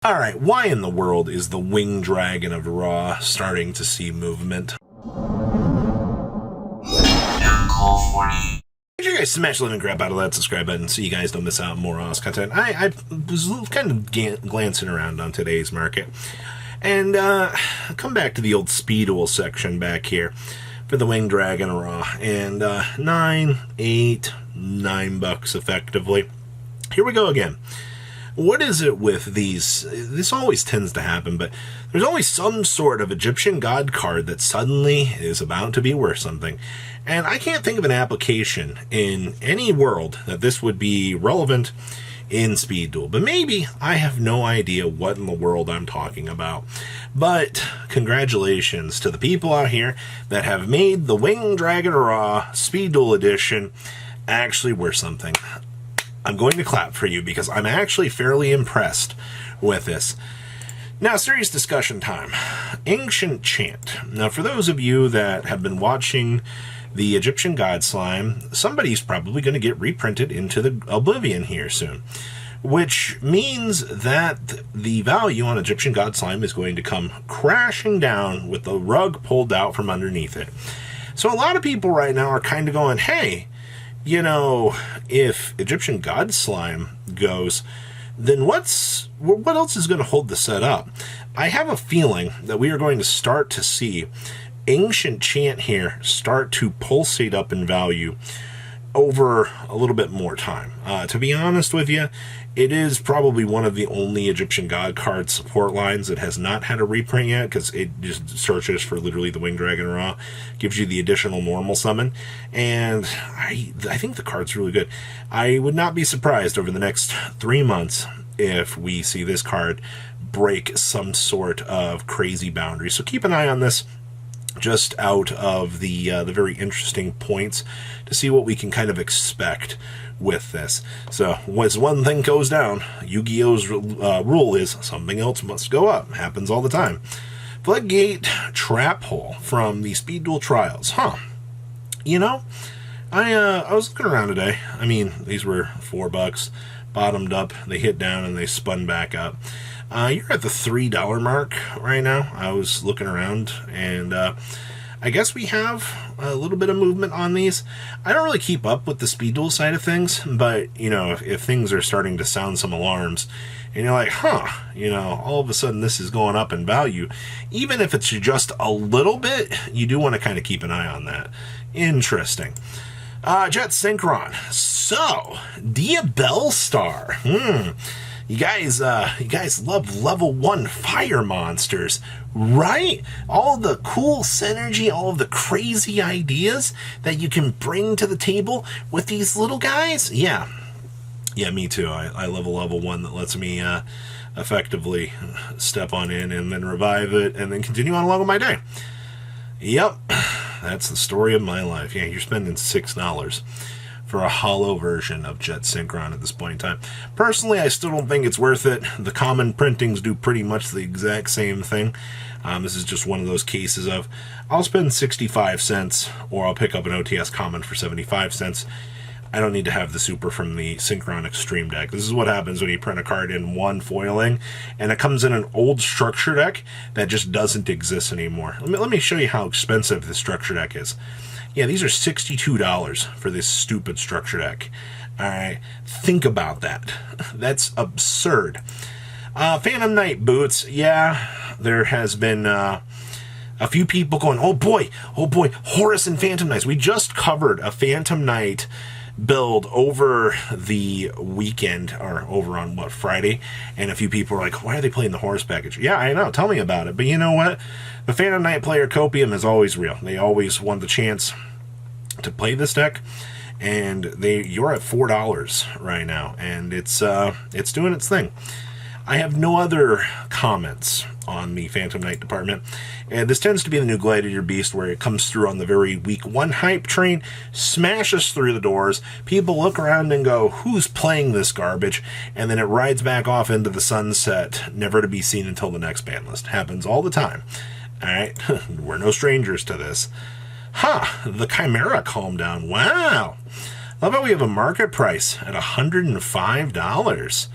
Alright, why in the world is the winged dragon of Ra starting to see movement? Make sure you guys smash the living crap out of that subscribe button so you guys don't miss out on more awesome content. I was kind of glancing around on today's market. And come back to the old Speedwell section back here for the winged dragon Ra. And $9 $9 effectively. Here we go again. What is it with these? This always tends to happen, but there's always some sort of Egyptian god card that suddenly is about to be worth something. And I can't think of an application in any world that this would be relevant in Speed Duel. But maybe I have no idea what in the world I'm talking about. But congratulations to the people out here that have made the Winged Dragon Ra Speed Duel Edition actually worth something. I'm going to clap for you because I'm actually fairly impressed with this. Now, serious discussion time. Ancient Chant. Now, for those of you that have been watching the Egyptian God Slime, somebody's probably going to get reprinted into the Oblivion here soon. Which means that the value on Egyptian God Slime is going to come crashing down with the rug pulled out from underneath it. So a lot of people right now are kind of going, hey, you know, if Egyptian God Slime goes, then what else is going to hold the set up? I have a feeling that we are going to start to see Ancient Chant here start to pulsate up in value over a little bit more time. To be honest with you, it is probably one of the only Egyptian God card support lines that has not had a reprint yet, because it just searches for literally the Winged Dragon Ra, gives you the additional normal summon, and I think the card's really good. I would not be surprised over the next 3 months if we see this card break some sort of crazy boundary. So keep an eye on this, just out of the very interesting points to see what we can kind of expect with this. So, as one thing goes down, Yu-Gi-Oh's rule is something else must go up. Happens all the time. Floodgate Trap Hole from the Speed Duel Trials. You know, I was looking around today. I mean, these were $4, bottomed up, they hit down, and they spun back up. You're at the $3 mark right now. I was looking around, and I guess we have a little bit of movement on these. I don't really keep up with the Speed Duel side of things, but, you know, if things are starting to sound some alarms, and you're like, you know, all of a sudden this is going up in value, even if it's just a little bit, you do want to kind of keep an eye on that. Interesting. Jet Synchron. So, Diabell Star. You guys love level 1 fire monsters, right? All the cool synergy, all of the crazy ideas that you can bring to the table with these little guys. Yeah, me too. I love a level 1 that lets me effectively step on in and then revive it and then continue on along with my day. Yep, that's the story of my life. Yeah, you're spending $6 for a hollow version of Jet Synchron at this point in time. Personally, I still don't think it's worth it. The common printings do pretty much the exact same thing. This is just one of those cases of, I'll spend 65 cents, or I'll pick up an OTS common for 75 cents. I don't need to have the super from the Synchron Extreme deck. This is what happens when you print a card in one foiling, and it comes in an old structure deck that just doesn't exist anymore. Let me show you how expensive this structure deck is. Yeah, these are $62 for this stupid structure deck. Alright, think about that. That's absurd. Phantom Knight boots. Yeah, there has been a few people going, oh boy, Horus and Phantom Knights. We just covered a Phantom Knight build over the weekend, or over on, what, Friday, and a few people were like, why are they playing the Horus package? Yeah, I know, tell me about it. But you know what? The Phantom Knight player copium is always real. They always want the chance to play this deck, and you're at $4 right now, and it's doing its thing. I have no other comments on the Phantom Knight department, and this tends to be the new Gladiator Beast, where it comes through on the very week 1 hype train, smashes through the doors, people look around and go, who's playing this garbage, and then it rides back off into the sunset, never to be seen until the next ban list. Happens all the time. Alright, we're no strangers to this. The Chimera calmed down. Wow! Love how we have a market price at $105.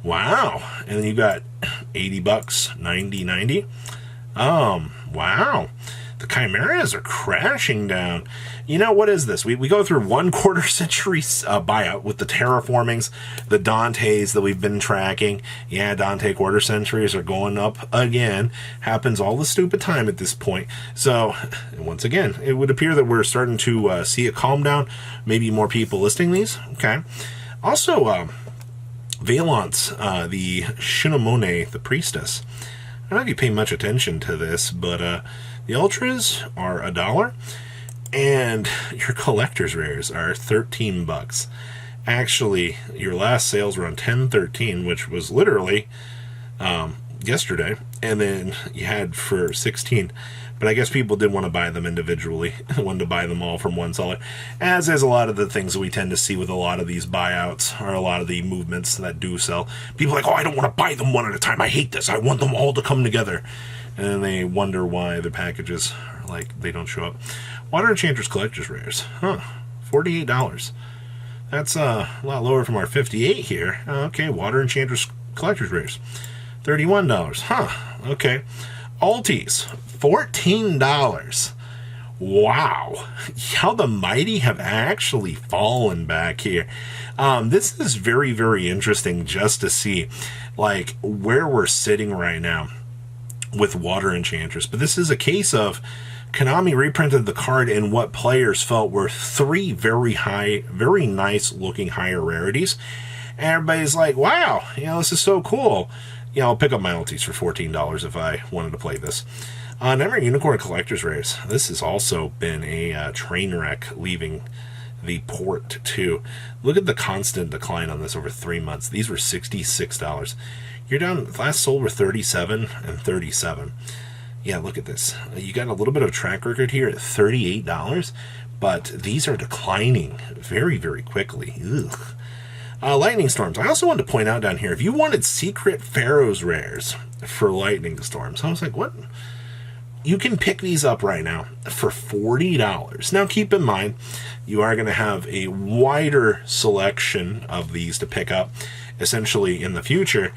Wow. And then you got 80 bucks, 90, 90. Wow. The Chimeras are crashing down. You know, what is this? We go through 1/4 century buyout with the terraformings, the Dantes that we've been tracking. Yeah, Dante quarter centuries are going up again. Happens all the stupid time at this point. So, once again, it would appear that we're starting to see a calm down. Maybe more people listing these. Okay. Also, Valance, the Shinomone, the priestess. I don't know if you pay much attention to this, but the ultras are $1, and your collector's rares are 13 bucks. Actually, your last sales were on 10/13, which was literally yesterday, and then you had for 16. But I guess people did want to buy them individually, wanted to buy them all from one seller, as is a lot of the things that we tend to see with a lot of these buyouts, or a lot of the movements that do sell. People are like, oh, I don't want to buy them one at a time. I hate this. I want them all to come together. And then they wonder why the packages, like, they don't show up. Water Enchanters Collector's Rares. Huh. $48. That's a lot lower from our 58 here. Okay, Water Enchanters Collector's Rares. $31. Huh. Okay. Alties. $14. Wow. How the mighty have actually fallen back here. This is very, very interesting just to see, like, where we're sitting right now with Water Enchanters. But this is a case of Konami reprinted the card in what players felt were 3 very high, very nice looking higher rarities. And everybody's like, wow, you know, this is so cool. Yeah, I'll pick up my Alties for $14 if I wanted to play this. Never Unicorn Collector's Rares. This has also been a train wreck leaving the port too. Look at the constant decline on this over 3 months. These were $66. You're down, last sold were $37 and $37. Yeah, look at this. You got a little bit of track record here at $38, but these are declining very, very quickly. Ugh. Lightning Storms. I also wanted to point out down here, if you wanted Secret Pharaoh's Rares for Lightning Storms, I was like, what? You can pick these up right now for $40. Now, keep in mind, you are going to have a wider selection of these to pick up, essentially, in the future.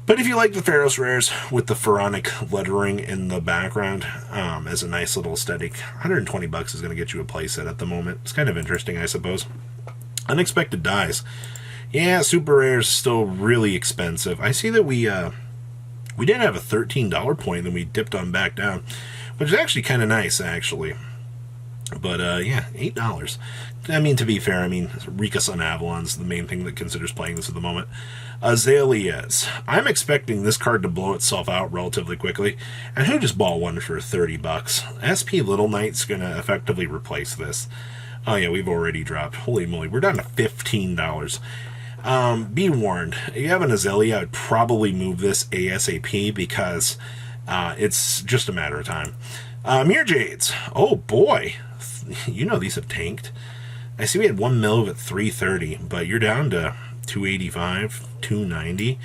But if you like the Pharaoh's Rares with the pharaonic lettering in the background as a nice little aesthetic, 120 bucks is going to get you a playset at the moment. It's kind of interesting, I suppose. Unexpected Dies. Yeah, Super Rares still really expensive. I see that we did have a $13 point, then we dipped on back down, which is actually kind of nice, actually. But, yeah, $8. I mean, to be fair, I mean, Rika Sun Avalon's the main thing that considers playing this at the moment. Azaleas. I'm expecting this card to blow itself out relatively quickly. And who just bought one for 30 bucks? SP Little Knight's going to effectively replace this. Oh, yeah, we've already dropped. Holy moly, we're down to $15. Be warned, if you have an Azalea, I'd probably move this ASAP because it's just a matter of time. Mirror Jades. Oh, boy. You know these have tanked. I see we had 1 mil at 330, but you're down to 285, 290,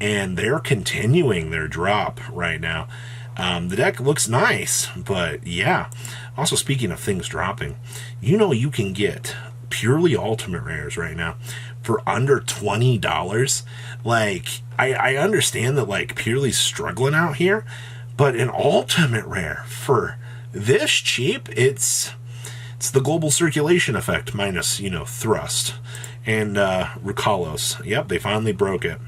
and they're continuing their drop right now. The deck looks nice, but yeah. Also, speaking of things dropping, you know you can get purely ultimate rares right now for under $20. Like, I understand that, like, purely's struggling out here, but an ultimate rare for this cheap, it's the global circulation effect minus, you know, thrust. And Rukalos, yep, they finally broke it.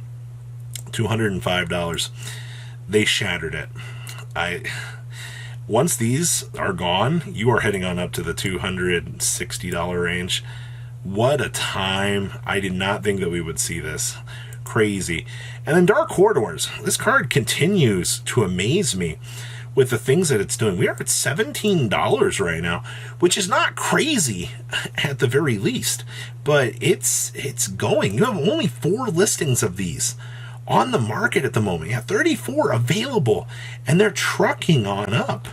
$205. They shattered it. Once these are gone, you are heading on up to the $260 range. What a time. I did not think that we would see this. Crazy. And then Dark Corridors. This card continues to amaze me with the things that it's doing. We are at $17 right now, which is not crazy at the very least, but it's going. You have only 4 listings of these on the market at the moment. You have 34 available, and they're trucking on up.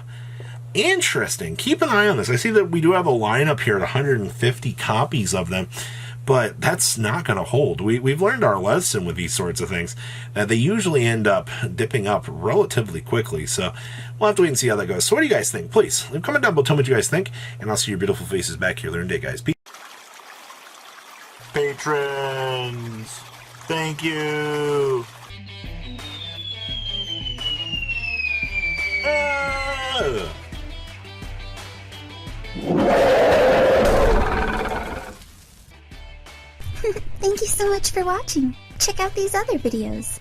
Interesting. Keep an eye on this. I see that we do have a lineup here at 150 copies of them, but that's not going to hold. We've learned our lesson with these sorts of things, that they usually end up dipping up relatively quickly, so we'll have to wait and see how that goes. So what do you guys think? Please, leave a comment down below, tell me what you guys think, and I'll see your beautiful faces back here later in the day, guys. Peace. Patrons! Thank you. Thank you so much for watching. Check out these other videos.